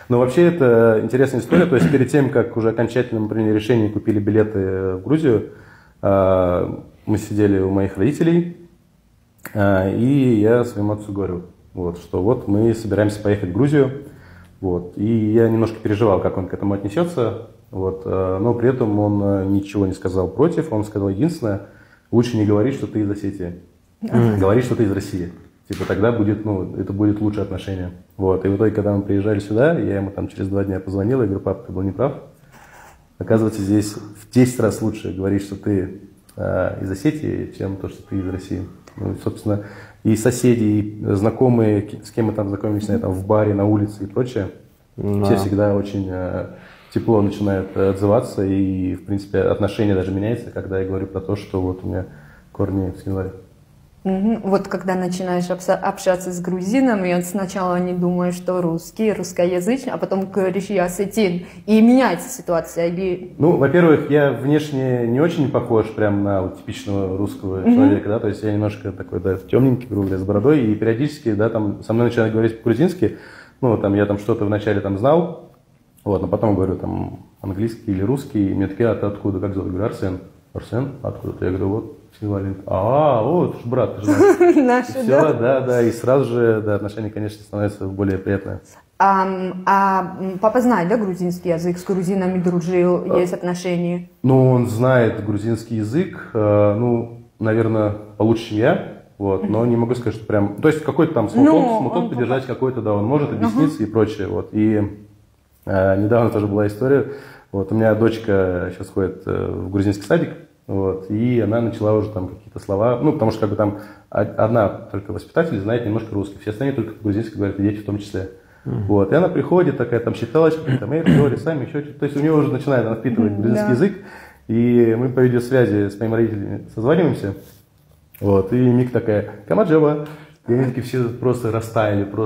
Но вообще это интересная история. То есть перед тем, как уже окончательно мы приняли решение и купили билеты в Грузию, мы сидели у моих родителей, и я своему отцу говорю, вот, что вот мы собираемся поехать в Грузию. Вот, и я немножко переживал, как он к этому отнесется. Вот, но при этом он ничего не сказал против. Он сказал единственное: лучше не говорить, что ты из Осетии. Говори, что ты из России. Типа тогда будет, это будет лучшее отношение. Вот. И в итоге, когда мы приезжали сюда, я ему там через 2 дня позвонил и говорю: пап, ты был неправ. Оказывается, здесь в 10 раз лучше говорить, что ты из Осетии, чем то, что ты из России. Ну, собственно, и соседи, и знакомые, с кем мы там знакомились, там, в баре, на улице и прочее, все всегда очень тепло начинают отзываться, и, в принципе, отношение даже меняется, когда я говорю про то, что вот у меня корни в Синваре. Вот когда начинаешь общаться с грузинами, и сначала они думают, что русскоязычный, а потом говоришь: я осетин, и меняется ситуация? Или... Ну, во-первых, я внешне не очень похож прям на вот типичного русского человека, да, то есть я немножко такой, да, темненький, грубо говоря, с бородой, и периодически, да, там со мной начинают говорить по-грузински, ну, там я там что-то вначале там знал, вот, но потом говорю там английский или русский, и мне такие: а ты откуда, как зовут? Я говорю: Арсен. Арсен? Откуда? Я говорю: вот, Синвалин. Вот, брат, ты же наш. Все, да, и сразу же, да, отношения, конечно, становятся более приятные. Папа знает, да, грузинский язык, с грузинами дружил, есть отношения? Ну, он знает грузинский язык, ну, наверное, получше, чем я, вот, но не могу сказать, что прям, то есть какой-то там смолток поддержать какой-то, да, он может объясниться и прочее, вот, и недавно тоже была история, вот, у меня дочка сейчас ходит в грузинский садик, вот, и она начала уже там какие-то слова, ну, потому что как бы там одна только воспитатель знает немножко русский, все остальные только по-грузински говорят, и дети в том числе. Вот, и она приходит, такая там считалочка, там, говорит, сами еще что-то, то есть у нее уже начинает она впитывать грузинский язык, и мы по видеосвязи с моими родителями созваниваемся, вот, и Мик такая: Камаджева, и они такие все просто растаяли, просто.